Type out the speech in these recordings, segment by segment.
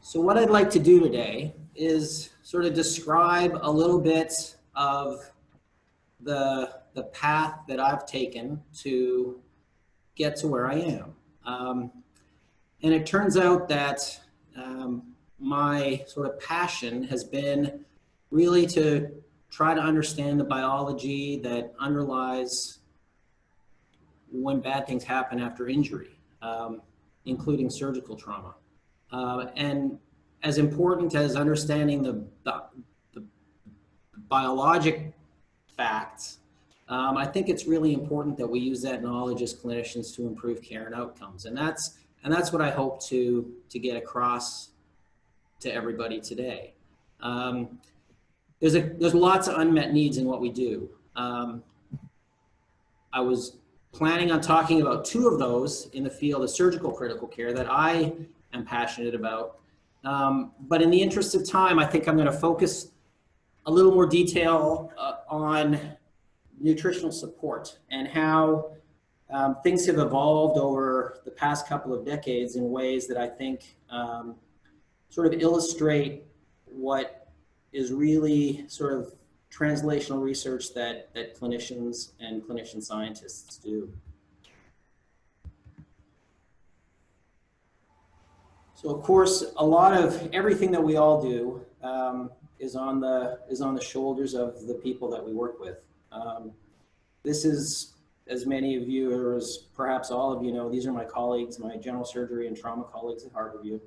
So what I'd like to do today is sort of describe a little bit of the path that I've taken to get to where I am. And it turns out that my sort of passion has been really to try to understand the biology that underlies when bad things happen after injury, including surgical trauma. And as important as understanding the biologic facts, I think it's really important that we use that knowledge as clinicians to improve care and outcomes. And that's what I hope to get across to everybody today. There's lots of unmet needs in what we do. I was planning on talking about two of those in the field of surgical critical care that I am passionate about. But in the interest of time, I think I'm going to focus a little more detail on nutritional support and how things have evolved over the past couple of decades in ways that I think sort of illustrate what is really sort of translational research that clinicians and clinician scientists do. So of course, a lot of everything that we all do is on the shoulders of the people that we work with. This is, as many of you, or as perhaps all of you know, these are my colleagues, my general surgery and trauma colleagues at Harborview.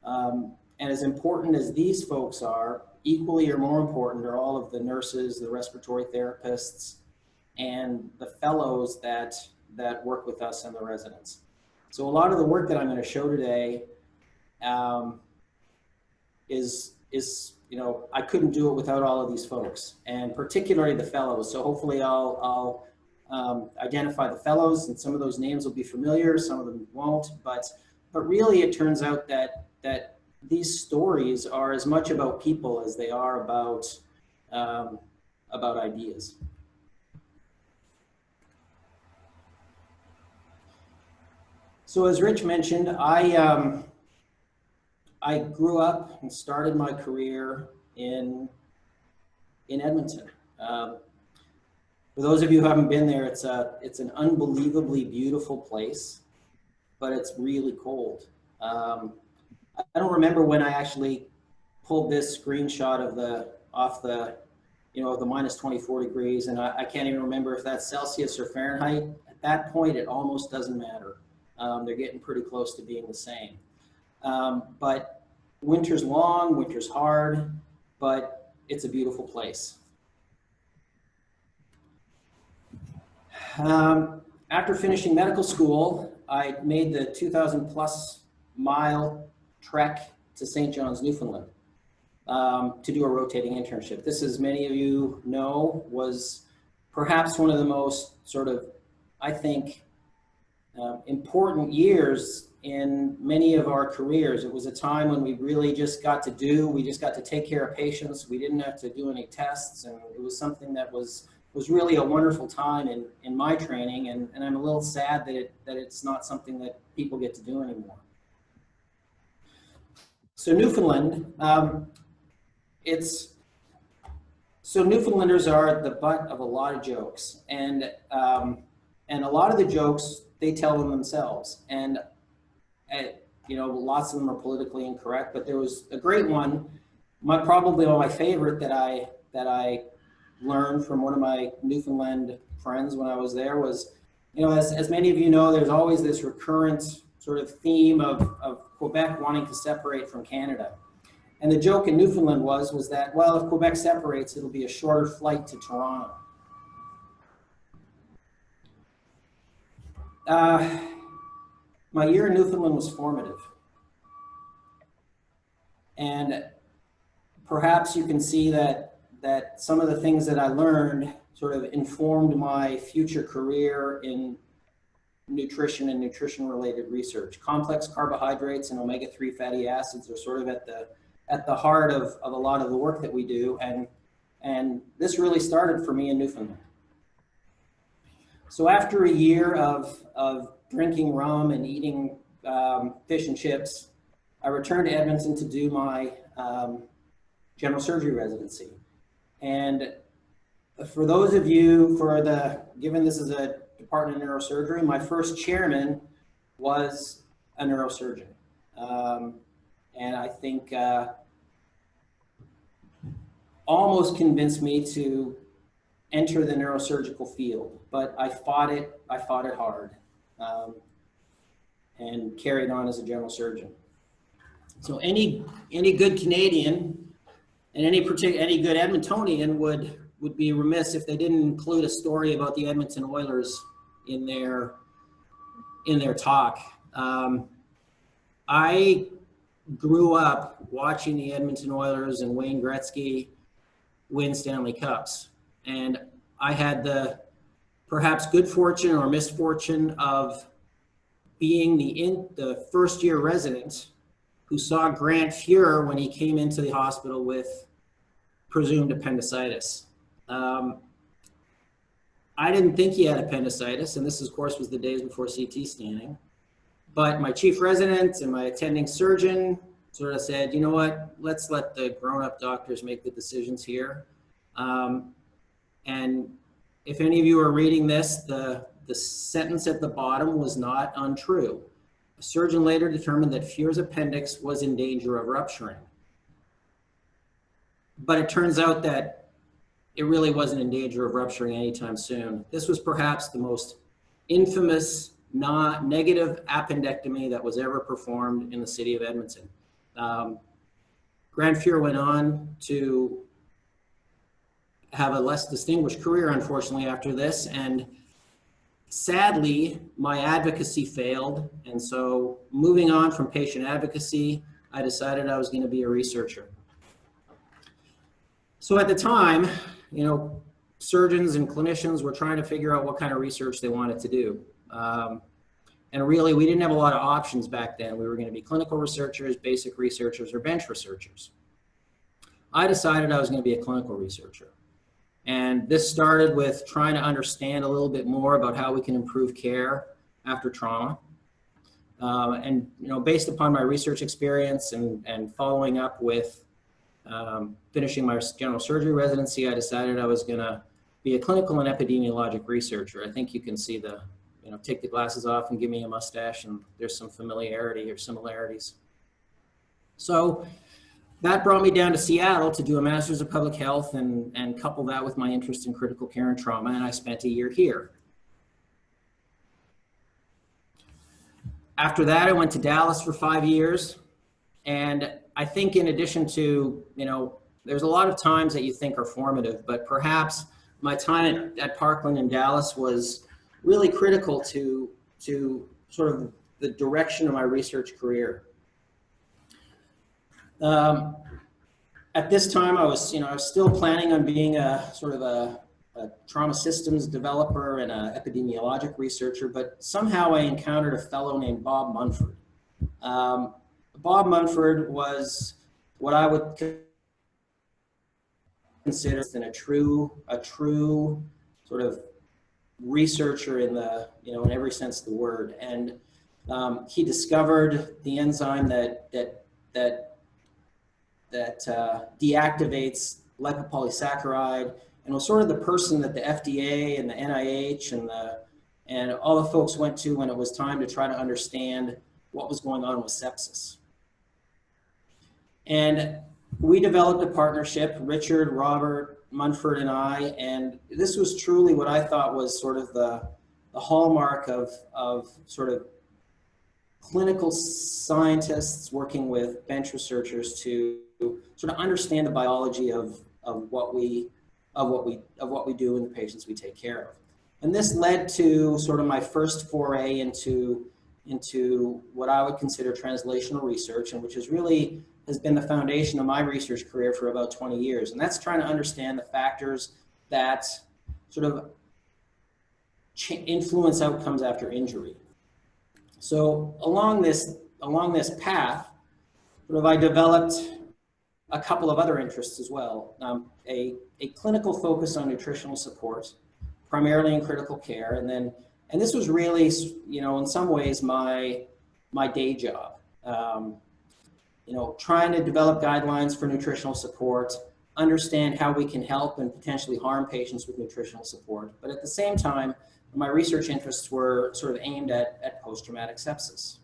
And as important as these folks are, equally or more important are all of the nurses, the respiratory therapists, and the fellows that work with us and the residents. So a lot of the work that I'm going to show today is you know, I couldn't do it without all of these folks, and particularly the fellows. So hopefully I'll identify the fellows, and some of those names will be familiar, some of them won't, but really it turns out that these stories are as much about people as they are about ideas. So as Rich mentioned, I grew up and started my career in Edmonton. For those of you who haven't been there, it's an unbelievably beautiful place, but it's really cold. I don't remember when I actually pulled this screenshot of the minus 24 degrees, and I can't even remember if that's Celsius or Fahrenheit. At that point, it almost doesn't matter. They're getting pretty close to being the same. But winter's long, winter's hard, but it's a beautiful place. After finishing medical school, I made the 2,000+ mile trek to St. John's, Newfoundland, to do a rotating internship. This, as many of you know, was perhaps one of the most sort of, I think, important years in many of our careers. It was a time when we really just got to take care of patients. We didn't have to do any tests, and it was something that was really a wonderful time in my training, and I'm a little sad that it's not something that people get to do anymore. So Newfoundland, Newfoundlanders are the butt of a lot of jokes, and a lot of the jokes, they tell them themselves, and you know, lots of them are politically incorrect, but there was a great one, probably one of my favorite that I learned from one of my Newfoundland friends when I was there was, you know, as many of you know, there's always this recurrent sort of theme of Quebec wanting to separate from Canada. And the joke in Newfoundland was that, well, if Quebec separates, it'll be a shorter flight to Toronto. My year in Newfoundland was formative. And perhaps you can see that some of the things that I learned sort of informed my future career in nutrition and nutrition-related research. Complex carbohydrates and omega-3 fatty acids are sort of at the heart of a lot of the work that we do, and this really started for me in Newfoundland. So after a year of drinking rum and eating fish and chips, I returned to Edmonton to do my general surgery residency. And for those of you, given this is a department of neurosurgery, my first chairman was a neurosurgeon. And I think almost convinced me to enter the neurosurgical field, but I fought it hard, and carried on as a general surgeon. So any good Canadian and any good Edmontonian would be remiss if they didn't include a story about the Edmonton Oilers in their talk. I grew up watching the Edmonton Oilers and Wayne Gretzky win Stanley Cups. And I had the perhaps good fortune or misfortune of being the first year resident who saw Grant Fuhr when he came into the hospital with presumed appendicitis. I didn't think he had appendicitis, and this of course was the days before CT scanning. But my chief resident and my attending surgeon sort of said, you know what, let's let the grown-up doctors make the decisions here. And if any of you are reading this, the sentence at the bottom was not untrue. A surgeon later determined that Fuhr's appendix was in danger of rupturing. But it turns out that it really wasn't in danger of rupturing anytime soon. This was perhaps the most infamous negative appendectomy that was ever performed in the city of Edmonton. Grant Fuhr went on to have a less distinguished career, unfortunately, after this, and sadly, my advocacy failed, and so moving on from patient advocacy, I decided I was going to be a researcher. So at the time, you know, surgeons and clinicians were trying to figure out what kind of research they wanted to do. And really, we didn't have a lot of options back then. We were going to be clinical researchers, basic researchers, or bench researchers. I decided I was going to be a clinical researcher. And this started with trying to understand a little bit more about how we can improve care after trauma. And, you know, based upon my research experience and following up with finishing my general surgery residency, I decided I was going to be a clinical and epidemiologic researcher. I think you can see take the glasses off and give me a mustache, and there's some familiarity or similarities. So that brought me down to Seattle to do a master's of public health and couple that with my interest in critical care and trauma, and I spent a year here. After that, I went to Dallas for 5 years, and I think in addition to, there's a lot of times that you think are formative, but perhaps my time at Parkland in Dallas was really critical to sort of the direction of my research career. At this time, I was still planning on being a sort of a trauma systems developer and an epidemiologic researcher, but somehow I encountered a fellow named Bob Munford. Bob Munford was what I would consider a true sort of researcher in in every sense of the word, and he discovered the enzyme that deactivates lipopolysaccharide, and was sort of the person that the FDA and the NIH and all the folks went to when it was time to try to understand what was going on with sepsis. And we developed a partnership, Richard, Robert, Munford, and I, and this was truly what I thought was sort of the hallmark of sort of clinical scientists working with bench researchers to sort of understand the biology of what we do in the patients we take care of. And this led to sort of my first foray into what I would consider translational research, and which has been the foundation of my research career for about 20 years. And that's trying to understand the factors that sort of influence outcomes after injury. So along this path, sort of I developed a couple of other interests as well. A clinical focus on nutritional support, primarily in critical care, and this was really, in some ways my day job. trying to develop guidelines for nutritional support, understand how we can help and potentially harm patients with nutritional support. But at the same time, my research interests were sort of aimed at post-traumatic sepsis.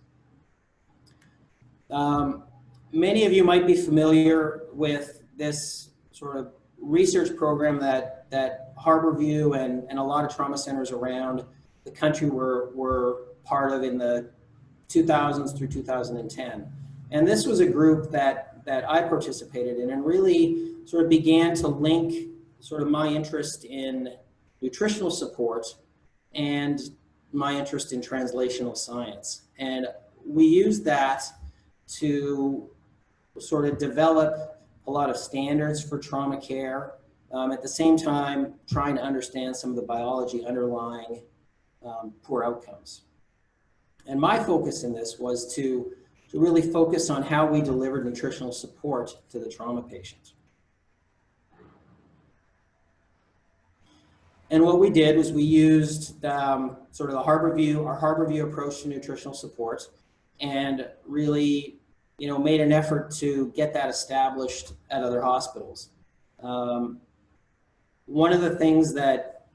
Many of you might be familiar with this sort of research program that Harborview and a lot of trauma centers around the country were part of in the 2000s through 2010. And this was a group that I participated in and really sort of began to link sort of my interest in nutritional support and my interest in translational science. And we used that to sort of develop a lot of standards for trauma care, at the same time trying to understand some of the biology underlying poor outcomes. And my focus in this was to really focus on how we delivered nutritional support to the trauma patient. And what we did was we used sort of our Harborview approach to nutritional support, and really, made an effort to get that established at other hospitals. One of the things that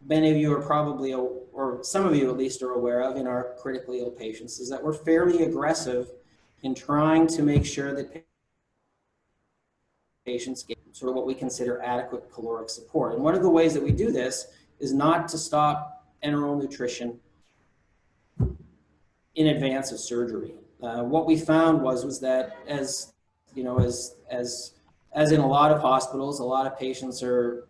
many of you are probably, or some of you at least, are aware of in our critically ill patients is that we're fairly aggressive in trying to make sure that patients get sort of what we consider adequate caloric support. And one of the ways that we do this is not to stop enteral nutrition in advance of surgery. What we found was that as in a lot of hospitals, a lot of patients are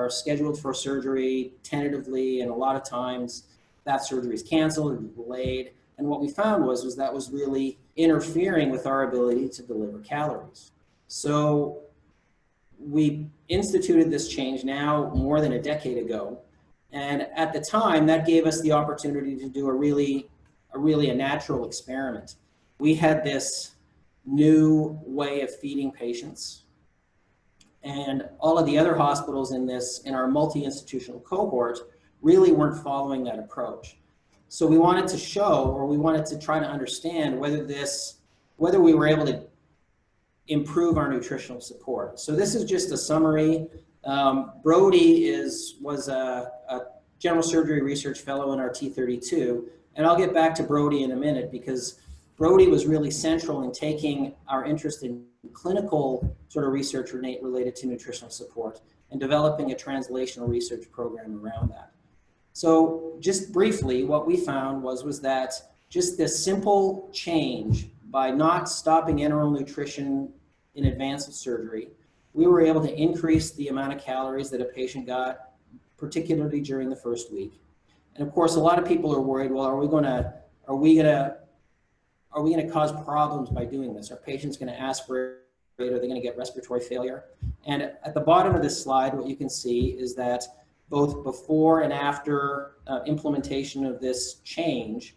scheduled for surgery tentatively, and a lot of times that surgery is canceled or delayed. And what we found was that was really interfering with our ability to deliver calories. So we instituted this change now more than a decade ago. And at the time, that gave us the opportunity to do a really natural experiment. We had this new way of feeding patients, and all of the other hospitals in our multi-institutional cohort really weren't following that approach. So we wanted to try to understand whether we were able to improve our nutritional support. So this is just a summary. Brody was a general surgery research fellow in our T32, and I'll get back to Brody in a minute, because Brody was really central in taking our interest in clinical sort of research related to nutritional support and developing a translational research program around that. So just briefly, what we found was that just this simple change, by not stopping enteral nutrition in advance of surgery, we were able to increase the amount of calories that a patient got, particularly during the first week. And of course, a lot of people are worried, well, are we going to cause problems by doing this? Are patients going to aspirate? Are they going to get respiratory failure? And at the bottom of this slide, what you can see is that both before and after implementation of this change,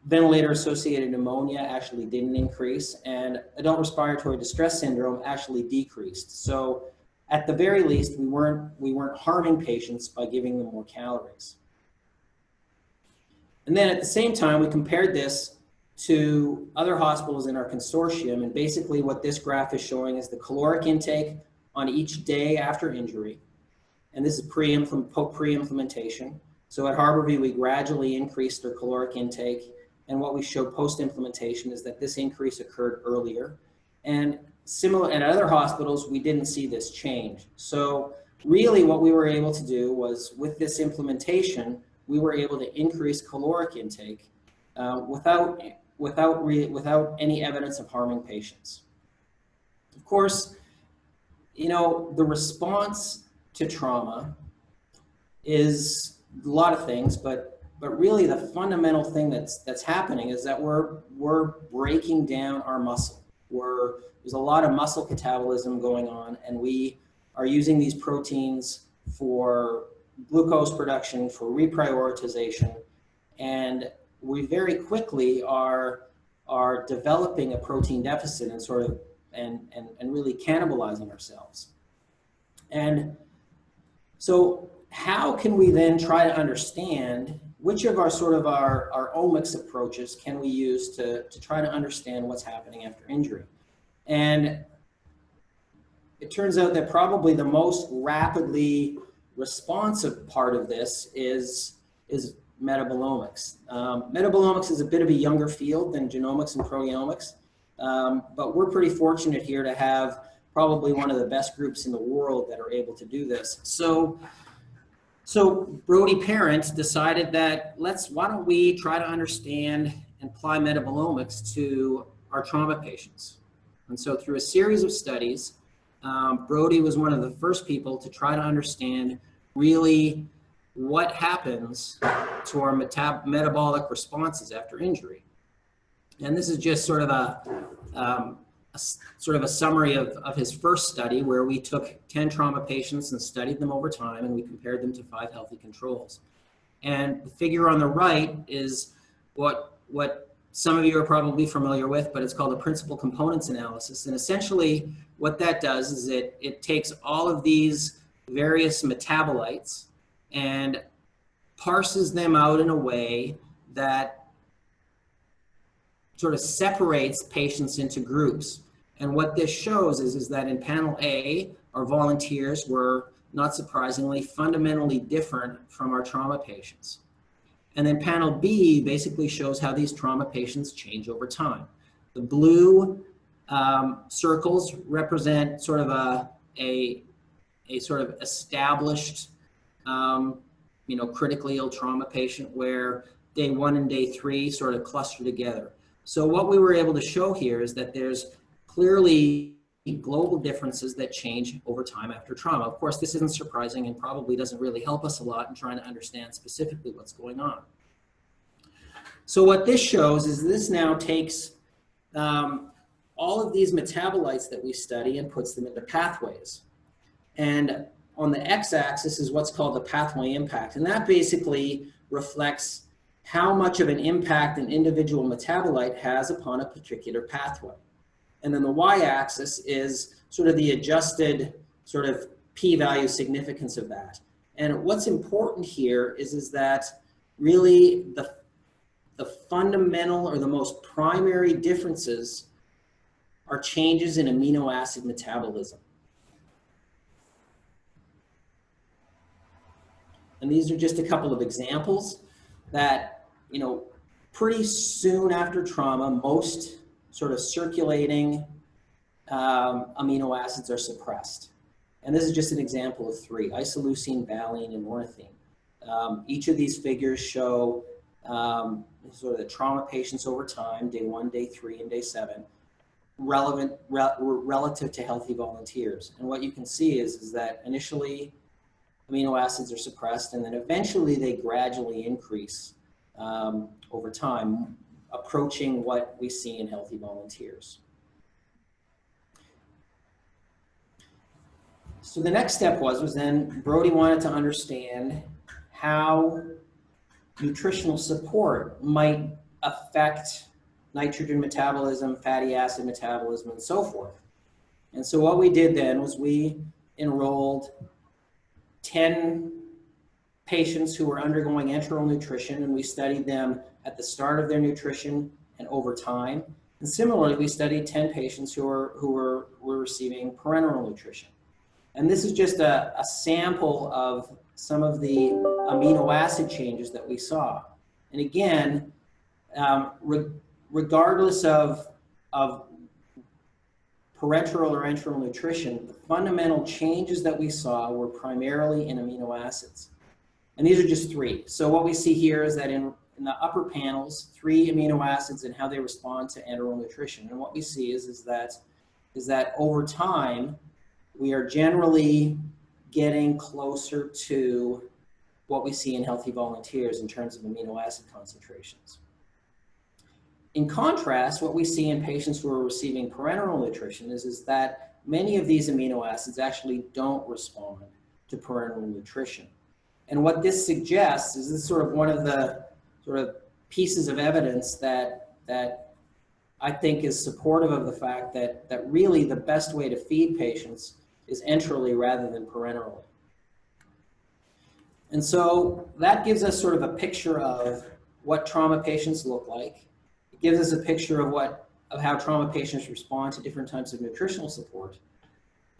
ventilator-associated pneumonia actually didn't increase, and adult respiratory distress syndrome actually decreased. So at the very least, we weren't harming patients by giving them more calories. And then at the same time, we compared this to other hospitals in our consortium, and basically what this graph is showing is the caloric intake on each day after injury. And this is pre-implementation. So at Harborview, we gradually increased our caloric intake, and what we showed post-implementation is that this increase occurred earlier. And at other hospitals, we didn't see this change. So really what we were able to do was, with this implementation, we were able to increase caloric intake without any evidence of harming patients. Of course, the response to trauma is a lot of things, but really the fundamental thing that's happening is that we're breaking down our muscle. There's a lot of muscle catabolism going on, and we are using these proteins for glucose production, for reprioritization, and we very quickly are developing a protein deficit and really cannibalizing ourselves. And so how can we then try to understand which of our our omics approaches can we use to try to understand what's happening after injury? And it turns out that probably the most rapidly responsive part of this is metabolomics. Metabolomics is a bit of a younger field than genomics and proteomics, but we're pretty fortunate here to have probably one of the best groups in the world that are able to do this. So Brody Parent decided that why don't we try to understand and apply metabolomics to our trauma patients? And so through a series of studies, Brody was one of the first people to try to understand really what happens to our metabolic responses after injury. And this is just sort of a summary of his first study, where we took 10 trauma patients and studied them over time, and we compared them to 5 healthy controls. And the figure on the right is what some of you are probably familiar with, but it's called a principal components analysis. And essentially what that does is it takes all of these various metabolites and parses them out in a way that sort of separates patients into groups. And what this shows is that in panel A, our volunteers were, not surprisingly, fundamentally different from our trauma patients. And then panel B basically shows how these trauma patients change over time. The blue circles represent sort of a sort of established, critically ill trauma patient, where day 1 and day 3 sort of cluster together. So what we were able to show here is that there's clearly global differences that change over time after trauma. Of course, this isn't surprising and probably doesn't really help us a lot in trying to understand specifically what's going on. So what this shows is this now takes all of these metabolites that we study and puts them into pathways. And on the x-axis is what's called the pathway impact. And that basically reflects how much of an impact an individual metabolite has upon a particular pathway. And then the y-axis is sort of the adjusted sort of p-value significance of that. And what's important here is that really the fundamental or the most primary differences are changes in amino acid metabolism. And these are just a couple of examples that, pretty soon after trauma, most sort of circulating amino acids are suppressed. And this is just an example of 3: isoleucine, valine, and ornithine. Each of these figures show sort of the trauma patients over time, day 1, day 3, and day 7, relative to healthy volunteers. And what you can see is that initially amino acids are suppressed, and then eventually they gradually increase over time, approaching what we see in healthy volunteers. So the next step was then Brody wanted to understand how nutritional support might affect nitrogen metabolism, fatty acid metabolism, and so forth. And so what we did then was we enrolled 10 patients who were undergoing enteral nutrition, and we studied them at the start of their nutrition and over time. And similarly, we studied 10 patients who were receiving parenteral nutrition. And this is just a sample of some of the amino acid changes that we saw. And again, regardless of parenteral or enteral nutrition, the fundamental changes that we saw were primarily in amino acids. And these are just 3. So what we see here is that in the upper panels, 3 amino acids and how they respond to enteral nutrition. And what we see is that over time, we are generally getting closer to what we see in healthy volunteers in terms of amino acid concentrations. In contrast, what we see in patients who are receiving parenteral nutrition is that many of these amino acids actually don't respond to parenteral nutrition. And what this suggests is this is sort of one of the sort of pieces of evidence that I think is supportive of the fact that really the best way to feed patients is enterally rather than parenterally. And so that gives us sort of a picture of what trauma patients look like. It gives us a picture of how trauma patients respond to different types of nutritional support.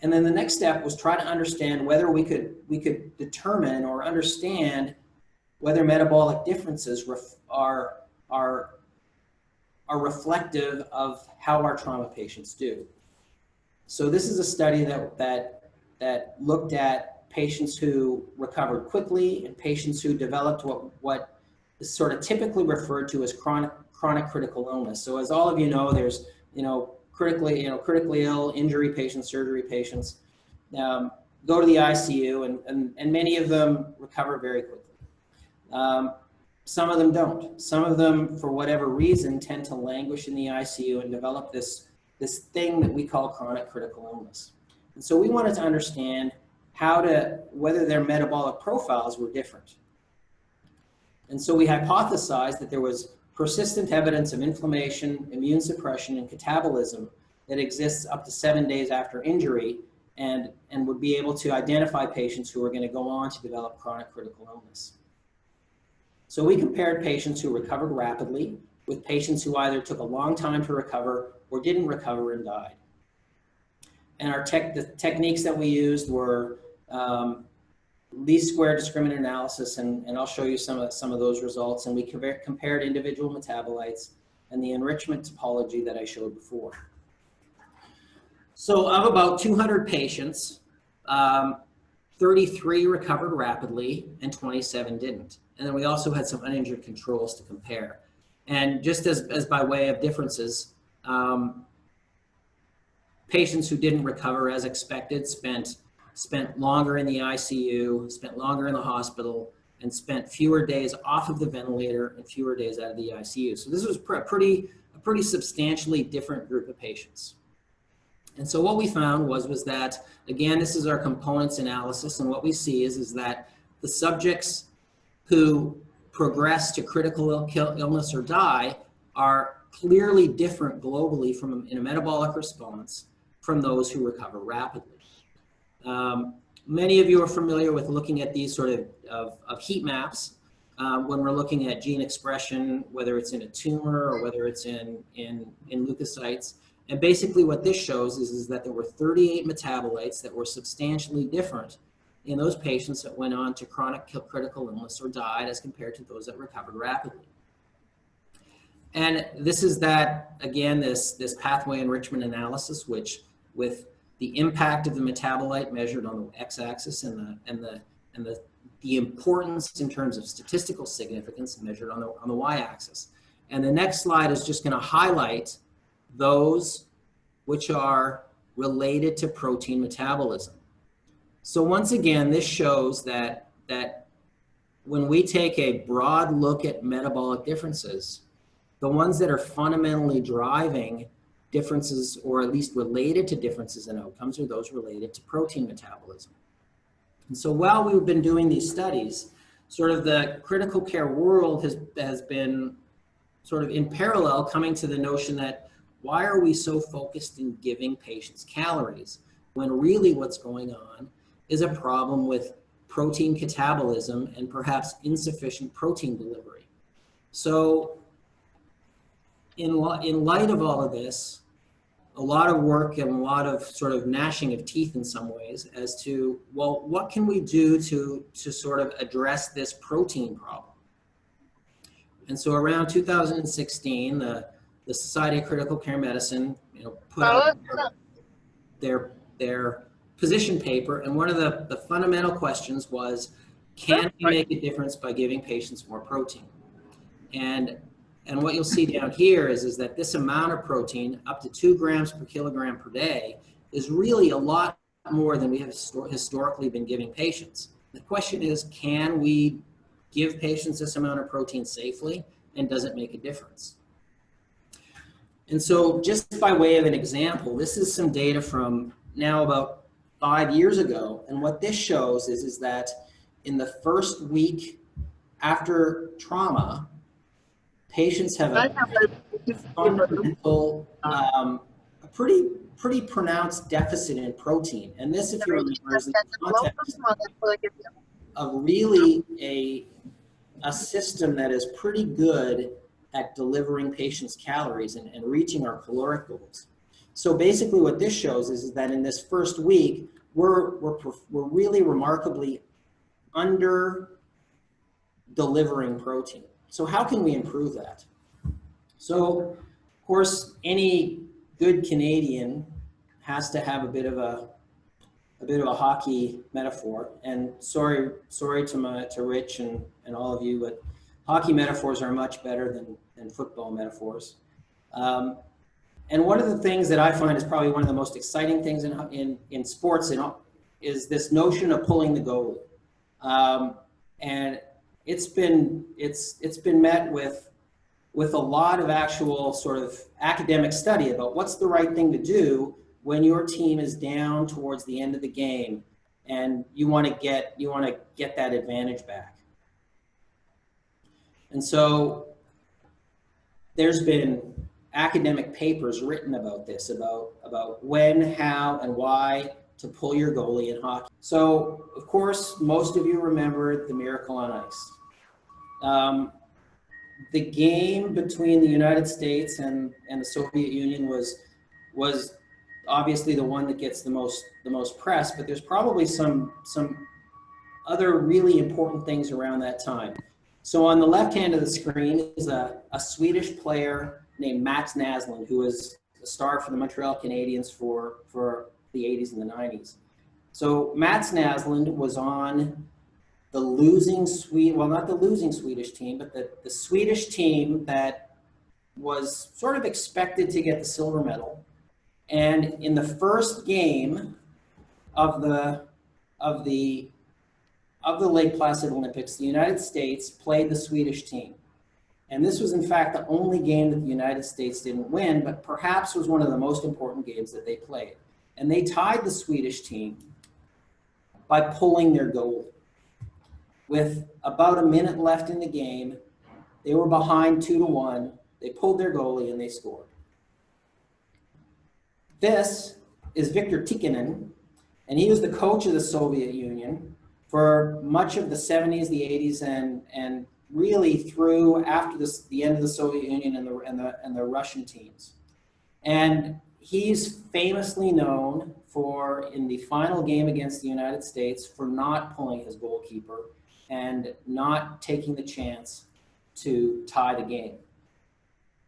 And then the next step was try to understand whether we could determine or understand whether metabolic differences are reflective of how our trauma patients do. So this is a study that looked at patients who recovered quickly and patients who developed what is sort of typically referred to as chronic critical illness. So as all of you know, there's critically ill, injury patients, surgery patients, go to the ICU, and many of them recover very quickly. Some of them don't. Some of them, for whatever reason, tend to languish in the ICU and develop this thing that we call chronic critical illness. And so we wanted to understand whether their metabolic profiles were different. And so we hypothesized that there was persistent evidence of inflammation, immune suppression, and catabolism that exists up to 7 days after injury and would be able to identify patients who are going to go on to develop chronic critical illness. So we compared patients who recovered rapidly with patients who either took a long time to recover or didn't recover and died. And the techniques that we used were least square discriminant analysis, and I'll show you some of those results. And we compared individual metabolites and the enrichment topology that I showed before. So of about 200 patients, 33 recovered rapidly and 27 didn't. And then we also had some uninjured controls to compare. And just as by way of differences, patients who didn't recover as expected spent longer in the ICU, spent longer in the hospital, and spent fewer days off of the ventilator and fewer days out of the ICU. So this was a pretty substantially different group of patients. And so what we found was that, again, this is our components analysis, and what we see is that the subjects who progress to critical illness or die are clearly different globally in a metabolic response from those who recover rapidly. Many of you are familiar with looking at these sort of heat maps when we're looking at gene expression, whether it's in a tumor or whether it's in leukocytes. And basically what this shows is that there were 38 metabolites that were substantially different in those patients that went on to chronic critical illness or died as compared to those that recovered rapidly. And this is this pathway enrichment analysis, which with the impact of the metabolite measured on the x-axis and the importance in terms of statistical significance measured on the y-axis. And the next slide is just going to highlight those which are related to protein metabolism. So once again, this shows that when we take a broad look at metabolic differences, the ones that are fundamentally driving differences, or at least related to differences in outcomes, are those related to protein metabolism. And so while we've been doing these studies, sort of the critical care world has been sort of in parallel coming to the notion that why are we so focused in giving patients calories when really what's going on is a problem with protein catabolism and perhaps insufficient protein delivery. So in light of all of this, a lot of work and a lot of sort of gnashing of teeth in some ways as to, well, what can we do to sort of address this protein problem? And so around 2016, the Society of Critical Care Medicine, put out their position paper, and one of the fundamental questions was, can we make a difference by giving patients more protein? And what you'll see down here is that this amount of protein, up to 2 grams per kilogram per day, is really a lot more than we have historically been giving patients. The question is, can we give patients this amount of protein safely, and does it make a difference? And so just by way of an example, this is some data from now about 5 years ago. And what this shows is that in the first week after trauma, patients have a pretty pronounced deficit in protein. And this, if you remember, is in the context really a system that is pretty good at delivering patients' calories and reaching our caloric goals. So basically what this shows is that in this first week, we're really remarkably under delivering protein. So how can we improve that? So of course, any good Canadian has to have a bit of a hockey metaphor. And sorry to Rich and all of you, but hockey metaphors are much better than football metaphors. And one of the things that I find is probably one of the most exciting things in sports is this notion of pulling the goalie. And it's been met with a lot of actual sort of academic study about what's the right thing to do when your team is down towards the end of the game and you want to get that advantage back. And so there's been academic papers written about this, about when, how, and why to pull your goalie in hockey. So of course, most of you remember the Miracle on Ice. The game between the United States and the Soviet Union was obviously the one that gets the most press, but there's probably some other really important things around that time. So on the left hand of the screen is a Swedish player named Mats Naslund, who was a star for the Montreal Canadiens for the 80s and the 90s. So Mats Naslund was on the losing not the losing Swedish team, but the Swedish team that was sort of expected to get the silver medal. And in the first game of the Lake Placid Olympics, the United States played the Swedish team. And this was in fact the only game that the United States didn't win, but perhaps was one of the most important games that they played. And they tied the Swedish team by pulling their goalie. With about a minute left in the game, they were behind 2-1. They pulled their goalie and they scored. This is Viktor Tikkanen, and he was the coach of the Soviet Union for much of the 70s, the 80s, and really through after the end of the Soviet Union and the Russian teams. And he's famously known for, in the final game against the United States, for not pulling his goalkeeper and not taking the chance to tie the game.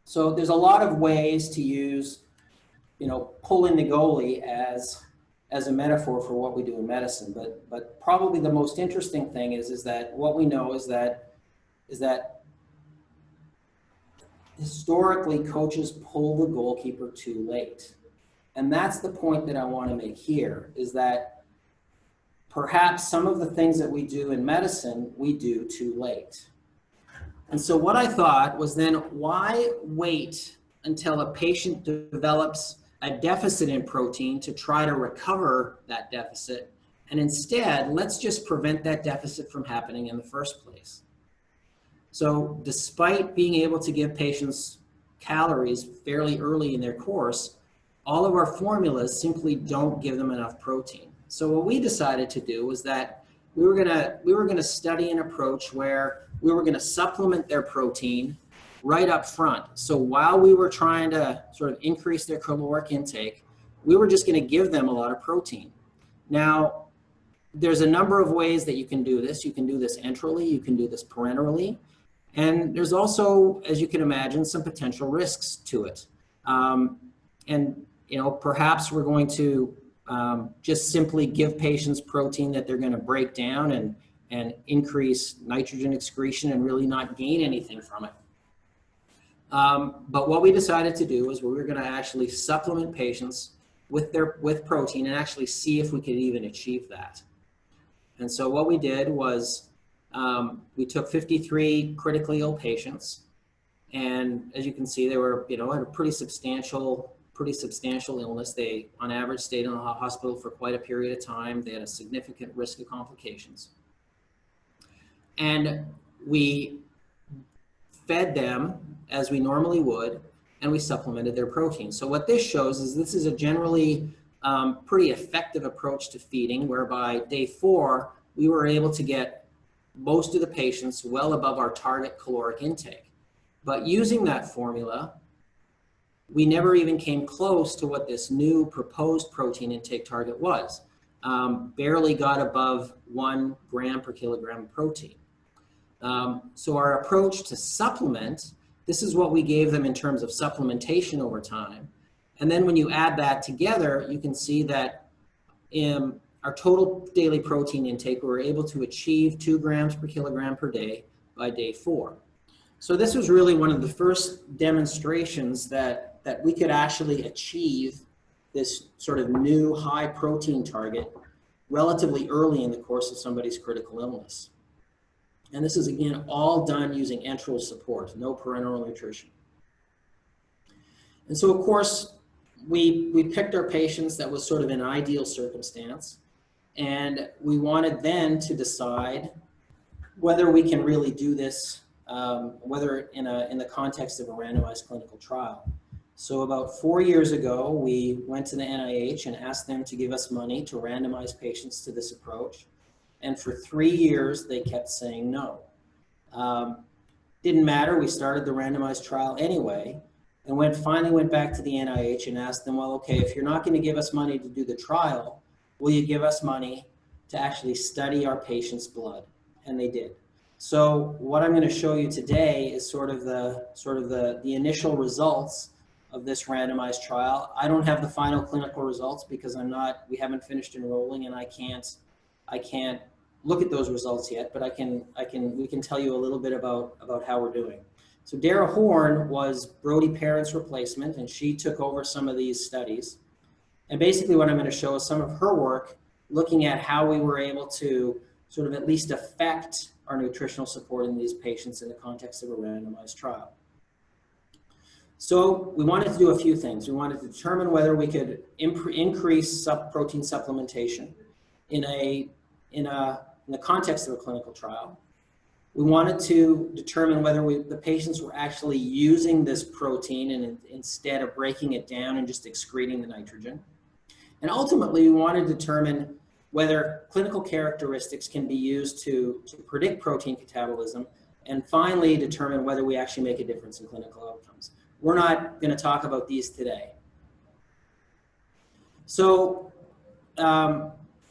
So there's a lot of ways to use, pulling the goalie as a metaphor for what we do in medicine. But probably the most interesting thing is that what we know is that historically coaches pull the goalkeeper too late. And that's the point that I want to make here, is that perhaps some of the things that we do in medicine, we do too late. And so what I thought was then, why wait until a patient develops a deficit in protein to try to recover that deficit? And instead, let's just prevent that deficit from happening in the first place. So despite being able to give patients calories fairly early in their course, all of our formulas simply don't give them enough protein. So what we decided to do was that we were gonna study an approach where we were gonna supplement their protein right up front. So while we were trying to sort of increase their caloric intake, we were just gonna give them a lot of protein. Now, there's a number of ways that you can do this. You can do this enterally, you can do this parenterally, and there's also, as you can imagine, some potential risks to it. And perhaps we're going to just simply give patients protein that they're going to break down and increase nitrogen excretion and really not gain anything from it. But what we decided to do is we were going to actually supplement patients with protein and actually see if we could even achieve that. And so what we did was we took 53 critically ill patients, and as you can see, they were had a pretty substantial illness. They on average stayed in the hospital for quite a period of time. They had a significant risk of complications, and we fed them as we normally would, and we supplemented their protein. So what this shows is this is a generally pretty effective approach to feeding, whereby day 4, we were able to get most of the patients well above our target caloric intake. But using that formula, we never even came close to what this new proposed protein intake target was. Barely got above 1 gram per kilogram of protein. So our approach to supplement, this is what we gave them in terms of supplementation over time. And then when you add that together, you can see that in our total daily protein intake, we were able to achieve 2 grams per kilogram per day by day 4. So this was really one of the first demonstrations that we could actually achieve this sort of new high protein target relatively early in the course of somebody's critical illness. And this is, again, all done using enteral support, no parenteral nutrition. And so, of course, we picked our patients that was sort of an ideal circumstance, and we wanted then to decide whether we can really do this, whether in the context of a randomized clinical trial. So about 4 years ago, we went to the NIH and asked them to give us money to randomize patients to this approach. And for 3 years, they kept saying no. Didn't matter, we started the randomized trial anyway, and finally went back to the NIH and asked them, well, okay, if you're not going to give us money to do the trial, will you give us money to actually study our patients' blood? And they did. So what I'm going to show you today is sort of the initial results of this randomized trial. I don't have the final clinical results because we haven't finished enrolling, and I can't look at those results yet, but we can tell you a little bit about how we're doing. So Dara Horn was Brodie Parent's replacement, and she took over some of these studies. And basically what I'm going to show is some of her work looking at how we were able to sort of at least affect our nutritional support in these patients in the context of a randomized trial. So we wanted to do a few things. We wanted to determine whether we could increase protein supplementation in the context of a clinical trial. We wanted to determine whether the patients were actually using this protein and instead of breaking it down and just excreting the nitrogen. And ultimately, we wanted to determine whether clinical characteristics can be used to predict protein catabolism, and finally determine whether we actually make a difference in clinical outcomes. We're not going to talk about these today. So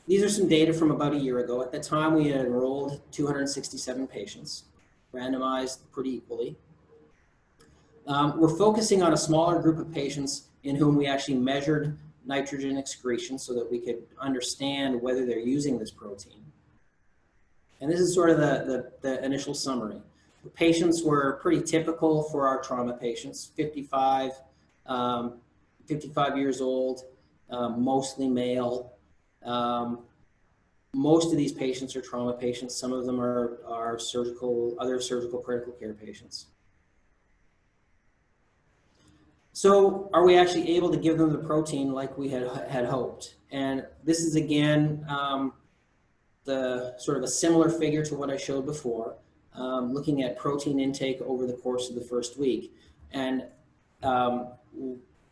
these are some data from about a year ago. At the time, we had enrolled 267 patients, randomized pretty equally. We're focusing on a smaller group of patients in whom we actually measured nitrogen excretion so that we could understand whether they're using this protein. And this is sort of the initial summary. The patients were pretty typical for our trauma patients, 55 years old, mostly male. Most of these patients are trauma patients. Some of them are other surgical critical care patients. So are we actually able to give them the protein like we had hoped? And this is, again, the sort of a similar figure to what I showed before, looking at protein intake over the course of the first week. And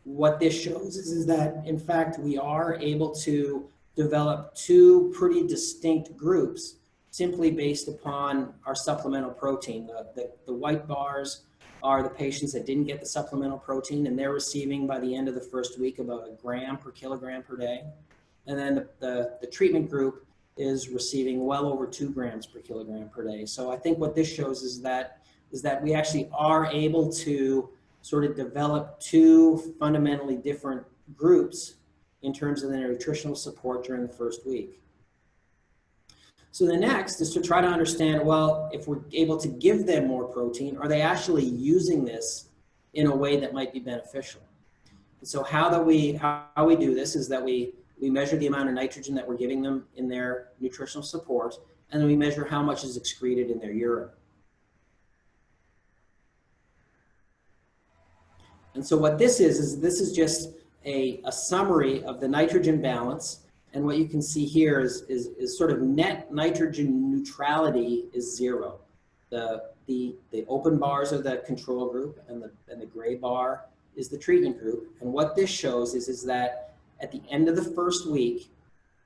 what this shows is that, in fact, we are able to develop two pretty distinct groups simply based upon our supplemental protein. The white bars are the patients that didn't get the supplemental protein, and they're receiving by the end of the first week about 1 gram per kilogram per day. And then the treatment group is receiving well over 2 grams per kilogram per day. So I think what this shows is that we actually are able to sort of develop two fundamentally different groups in terms of their nutritional support during the first week. So the next is to try to understand, well, if we're able to give them more protein, are they actually using this in a way that might be beneficial? And so how we do this is that we measure the amount of nitrogen that we're giving them in their nutritional support, and then we measure how much is excreted in their urine. And so what this is this is just a summary of the nitrogen balance. And what you can see here is sort of net nitrogen neutrality is 0. The open bars are the control group, and the gray bar is the treatment group. And what this shows is that at the end of the first week,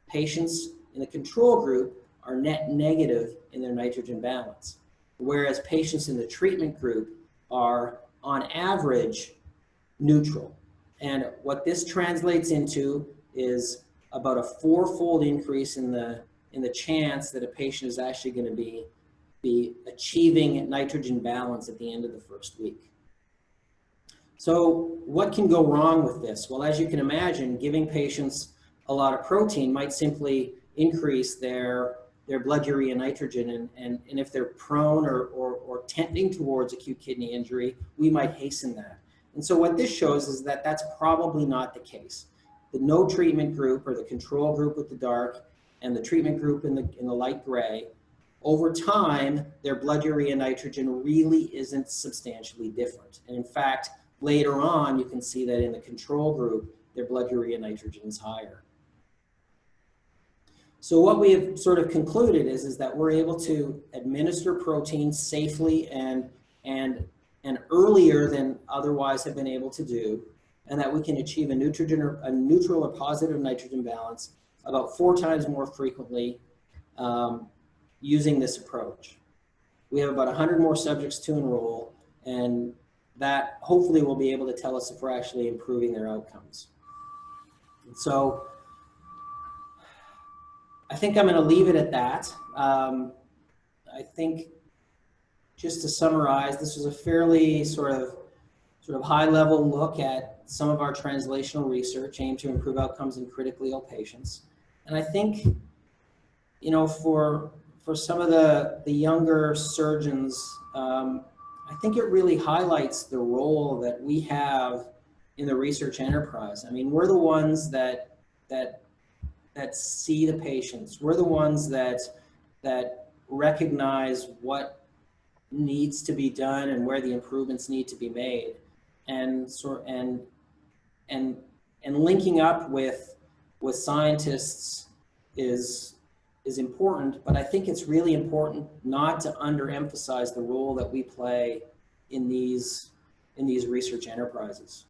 patients in the control group are net negative in their nitrogen balance, whereas patients in the treatment group are on average neutral. And what this translates into is about a 4-fold increase in the chance that a patient is actually going to be achieving nitrogen balance at the end of the first week. So what can go wrong with this? Well, as you can imagine, giving patients a lot of protein might simply increase their blood urea nitrogen, and if they're prone or tending towards acute kidney injury, we might hasten that. And so what this shows is that that's probably not the case. The no treatment group, or the control group with the dark, and the treatment group in the light gray, over time, their blood urea nitrogen really isn't substantially different. And in fact, later on, you can see that in the control group, their blood urea nitrogen is higher. So what we have sort of concluded is that we're able to administer protein safely and earlier than otherwise have been able to do, and that we can achieve a neutral or positive nitrogen balance about 4 times more frequently using this approach. We have about 100 more subjects to enroll, and that hopefully will be able to tell us if we're actually improving their outcomes. And so I think I'm going to leave it at that. I think, just to summarize, this was a fairly sort of high-level look at some of our translational research aimed to improve outcomes in critically ill patients. And I think, you know, for some of the younger surgeons, I think it really highlights the role that we have in the research enterprise. I mean, we're the ones that see the patients. We're the ones that recognize what needs to be done and where the improvements need to be made, and linking up with scientists is important. But I think it's really important not to underemphasize the role that we play in these research enterprises.